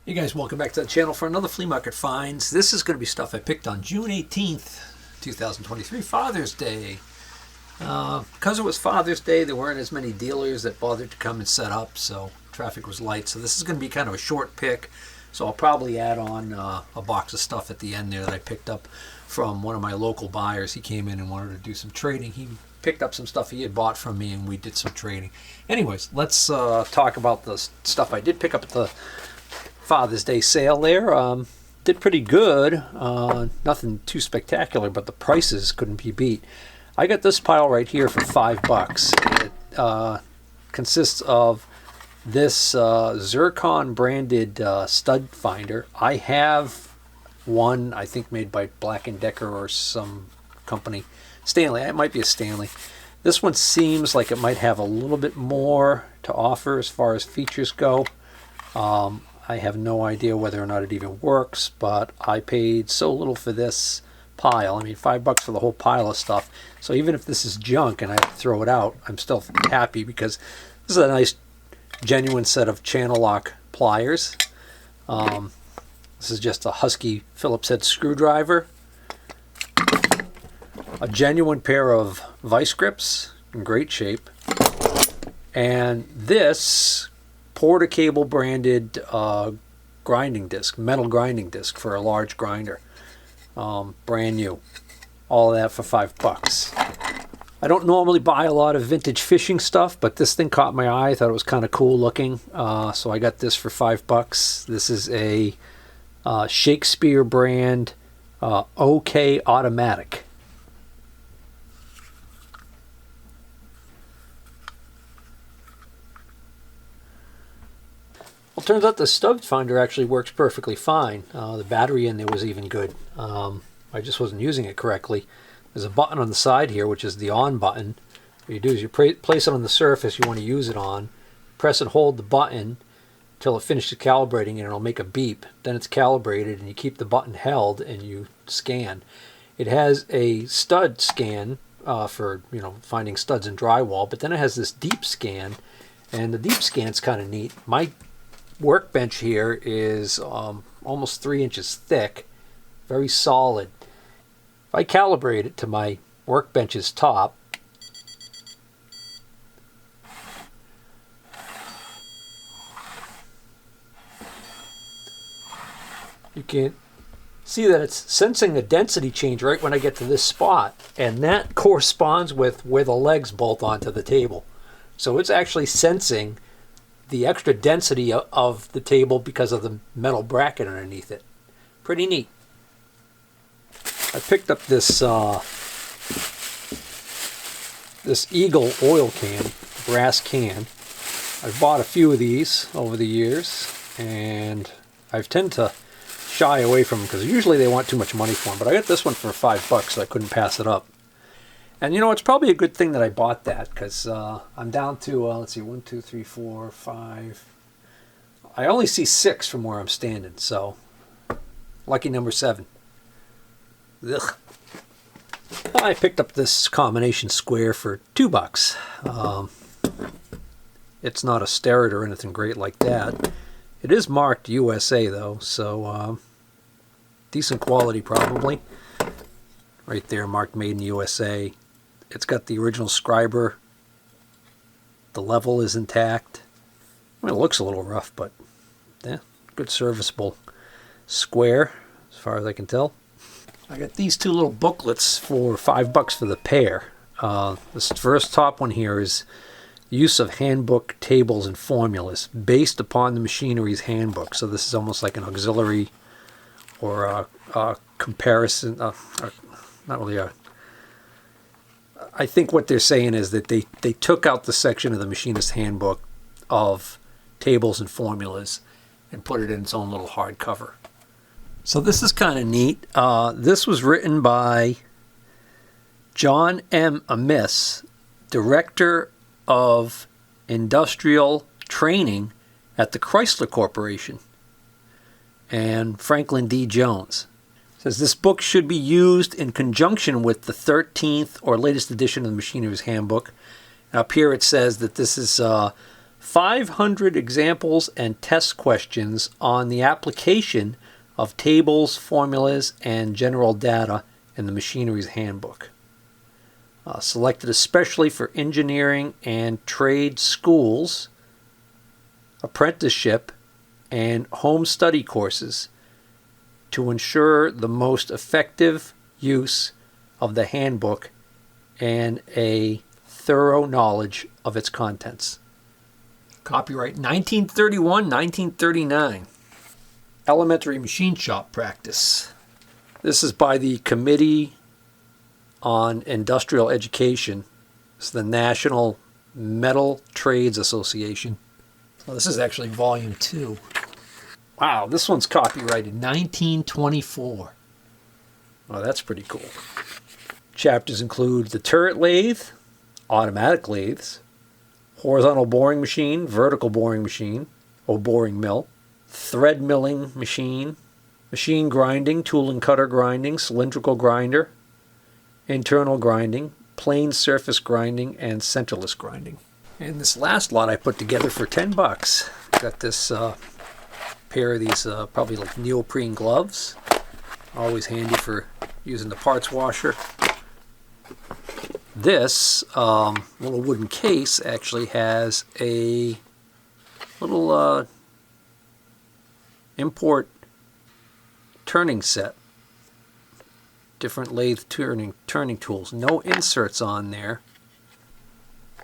Hey guys, welcome back to the channel for another flea market finds. This is going to be stuff I picked on June 18th, 2023, Father's Day. Because it was Father's Day, there weren't as many dealers that bothered to come and set up, so traffic was light. So this is going to be kind of a short pick, so I'll probably add on a box of stuff at the end there that I picked up from one of my local buyers. He came in and wanted to do some trading. He picked up some stuff he had bought from me and we did some trading. Anyways, let's talk about the stuff I did pick up at the Father's Day sale there. Did pretty good. Nothing too spectacular, but the prices couldn't be beat. I got this pile right here for $5. It consists of this Zircon branded stud finder. I have one, I think made by Black & Decker or some company. Stanley, it might be a Stanley. This one seems like it might have a little bit more to offer as far as features go. I have no idea whether or not it even works, but I paid so little for this pile. I mean, $5 for the whole pile of stuff. So even if this is junk and I have to throw it out, I'm still happy because this is a nice, genuine set of channel lock pliers. This is just a Husky Phillips head screwdriver. A genuine pair of vice grips in great shape. And this Porter-Cable branded grinding disc, metal grinding disc for a large grinder. Brand new. All of that for $5. I don't normally buy a lot of vintage fishing stuff, but this thing caught my eye. I thought it was kind of cool looking, so I got this for $5. This is a Shakespeare brand OK automatic. Well, it turns out the stud finder actually works perfectly fine. The battery in there was even good. I just wasn't using it correctly. There's a button on the side here, which is the on button. What you do is you place it on the surface you want to use it on, press and hold the button until it finishes calibrating and it'll make a beep. Then it's calibrated and you keep the button held and you scan. It has a stud scan for finding studs in drywall, but then it has this deep scan, and the deep scan's kind of neat. My workbench here is almost 3 inches thick, very solid. If I calibrate it to my workbench's top, you can see that it's sensing a density change right when I get to this spot, and that corresponds with where the legs bolt onto the table. So it's actually sensing the extra density of the table because of the metal bracket underneath it. Pretty neat. I picked up this this Eagle oil can, brass can. I've bought a few of these over the years, and I've tend to shy away from them because usually they want too much money for them. But I got this one for $5, so I couldn't pass it up. And it's probably a good thing that I bought that because I'm down to, let's see, 1, 2, 3, 4, 5. I only see 6 from where I'm standing, so lucky number 7. Ugh. I picked up this combination square for $2. It's not a Starrett or anything great like that. It is marked USA though, so decent quality probably. Right there, marked Made in USA. It's got the original scriber. The level is intact. I mean, it looks a little rough, but yeah, good serviceable square as far as I can tell. I got these two little booklets for $5 for the pair. This first top one here is use of handbook tables and formulas based upon the machinery's handbook. So this is almost like an auxiliary or a comparison. Not really a... I think what they're saying is that they took out the section of the machinist handbook of tables and formulas and put it in its own little hardcover. So this is kind of neat. This was written by John M. Amiss, Director of Industrial Training at the Chrysler Corporation, and Franklin D. Jones. Says this book should be used in conjunction with the 13th or latest edition of the Machiner's Handbook. And up here it says that this is 500 examples and test questions on the application of tables, formulas, and general data in the Machinery's Handbook. Selected especially for engineering and trade schools, apprenticeship, and home study courses to ensure the most effective use of the handbook and a thorough knowledge of its contents. Copyright 1931-1939. Elementary Machine Shop Practice. This is by the Committee on Industrial Education. It's the National Metal Trades Association. Well, this is actually volume 2. Wow, this one's copyrighted 1924. Oh, that's pretty cool. Chapters include the turret lathe, automatic lathes, horizontal boring machine, vertical boring machine, or boring mill, thread milling machine, machine grinding, tool and cutter grinding, cylindrical grinder, internal grinding, plane surface grinding, and centerless grinding. And this last lot I put together for $10. Got this pair of these probably like neoprene gloves. Always handy for using the parts washer. This little wooden case actually has a little import turning set. Different lathe turning tools. No inserts on there.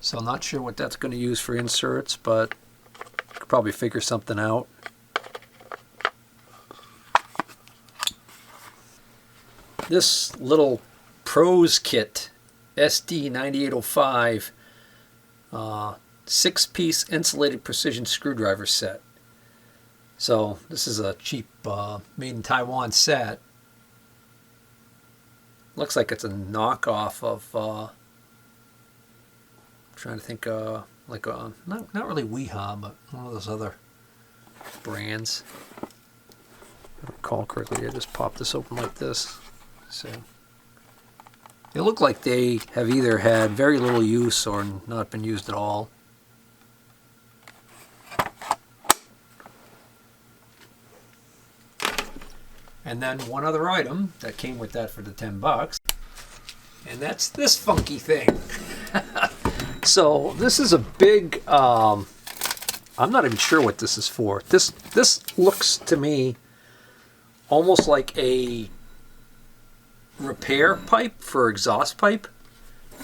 So I'm not sure what that's going to use for inserts, but could probably figure something out. This little Pros Kit SD9805 6-piece insulated precision screwdriver set. So this is a cheap made in Taiwan set. Looks like it's a knockoff of I'm trying to think like a not really Weeha, but one of those other brands. If I recall correctly, I just popped this open like this. So they look like they have either had very little use or not been used at all. And then one other item that came with that for the $10, and that's this funky thing. So this is a big, I'm not even sure what this is for. This looks to me almost like a repair pipe for exhaust pipe.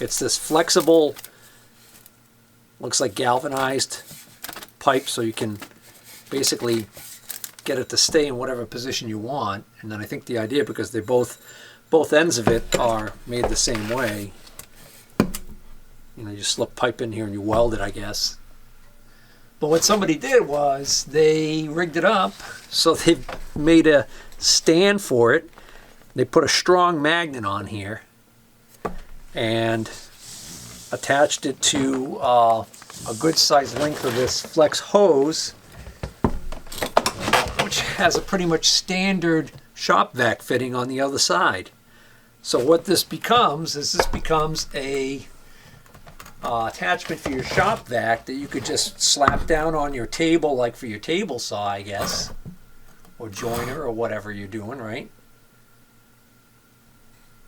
It's this flexible, looks like galvanized pipe, so you can basically get it to stay in whatever position you want. And then I think the idea, because they both ends of it are made the same way, you know, you slip pipe in here and you weld it, I guess. But what somebody did was they rigged it up so they made a stand for it. They put a strong magnet on here and attached it to a good sized length of this flex hose, which has a pretty much standard shop vac fitting on the other side. So what this becomes is a attachment for your shop vac that you could just slap down on your table, like for your table saw, I guess, or joiner or whatever you're doing, right?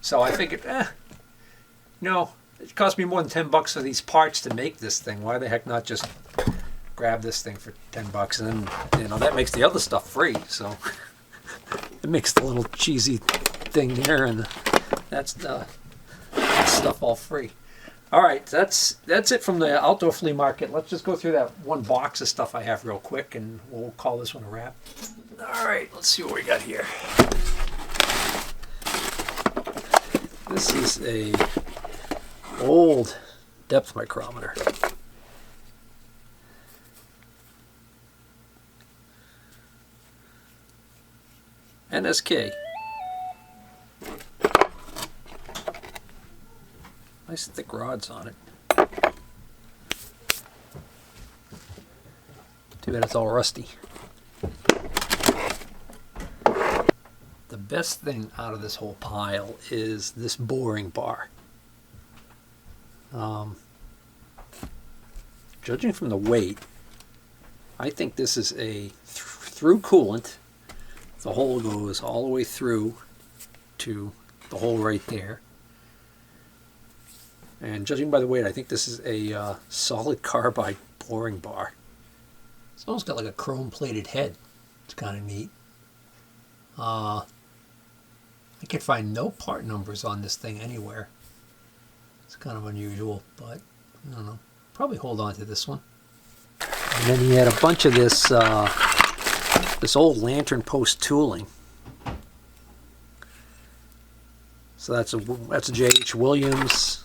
So I figured, no, it cost me more than $10 for these parts to make this thing. Why the heck not just grab this thing for $10, and then, you know, that makes the other stuff free. So it makes the little cheesy thing there, and that's the stuff all free. All right, that's it from the outdoor flea market. Let's just go through that one box of stuff I have real quick, and we'll call this one a wrap. All right, let's see what we got here. This is a old depth micrometer. NSK. Nice thick rods on it. Too bad it's all rusty. The best thing out of this whole pile is this boring bar. Judging from the weight, I think this is a through coolant. The hole goes all the way through to the hole right there. And judging by the weight, I think this is a solid carbide boring bar. It's almost got like a chrome plated head. It's kind of neat. I could find no part numbers on this thing anywhere. It's kind of unusual, but I don't know. Probably hold on to this one. And then he had a bunch of this this old lantern post tooling. So that's a J.H. Williams.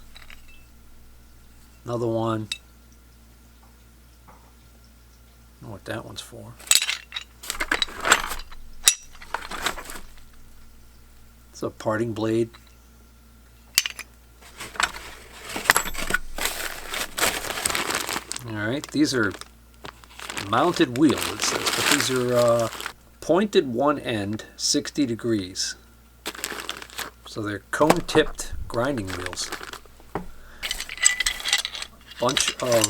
Another one. I don't know what that one's for. It's a parting blade. Alright, these are mounted wheels, it says, but these are pointed one end, 60 degrees. So they're cone-tipped grinding wheels. Bunch of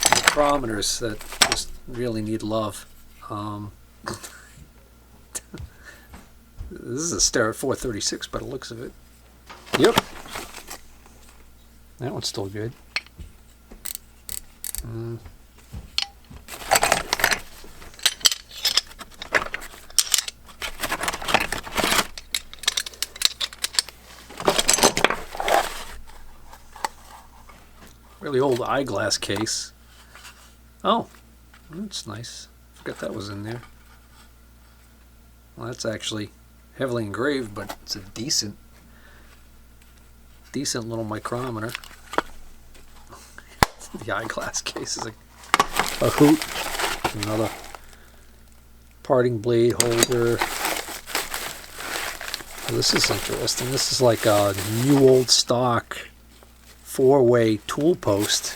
micrometers that just really need love. This is a Starrett 436 by the looks of it. Yep. That one's still good. Really old eyeglass case. Oh, that's nice. Forgot that was in there. Well, that's actually heavily engraved, but it's a decent little micrometer. The eyeglass case is a hoot. Another parting blade holder. Oh, this is interesting. This is like a new old stock 4-way tool post.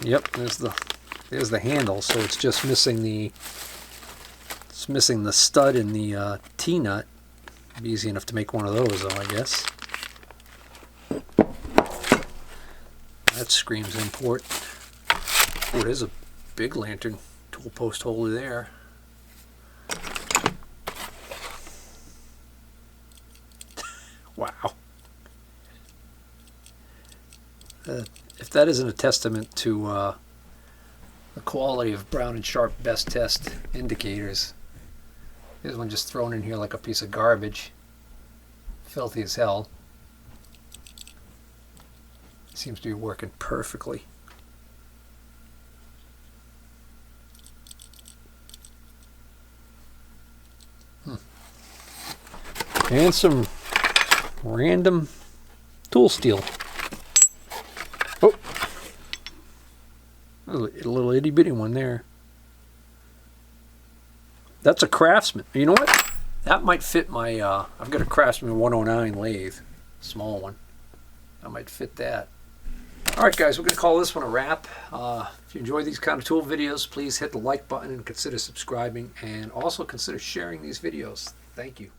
Yep, there's the handle. So it's just missing the stud in the T-nut. It'd be easy enough to make one of those, though, I guess. That screams import. Oh, there's a big lantern tool post holder there. Wow. If that isn't a testament to the quality of Brown and Sharp Best Test indicators, here's one just thrown in here like a piece of garbage. Filthy as hell. Seems to be working perfectly. And some random tool steel. Oh, a little itty bitty one there. That's a Craftsman. You know what? That might fit my, I've got a Craftsman 109 lathe, small one. That might fit that. Alright guys, we're going to call this one a wrap. If you enjoy these kind of tool videos, please hit the like button and consider subscribing, and also consider sharing these videos. Thank you.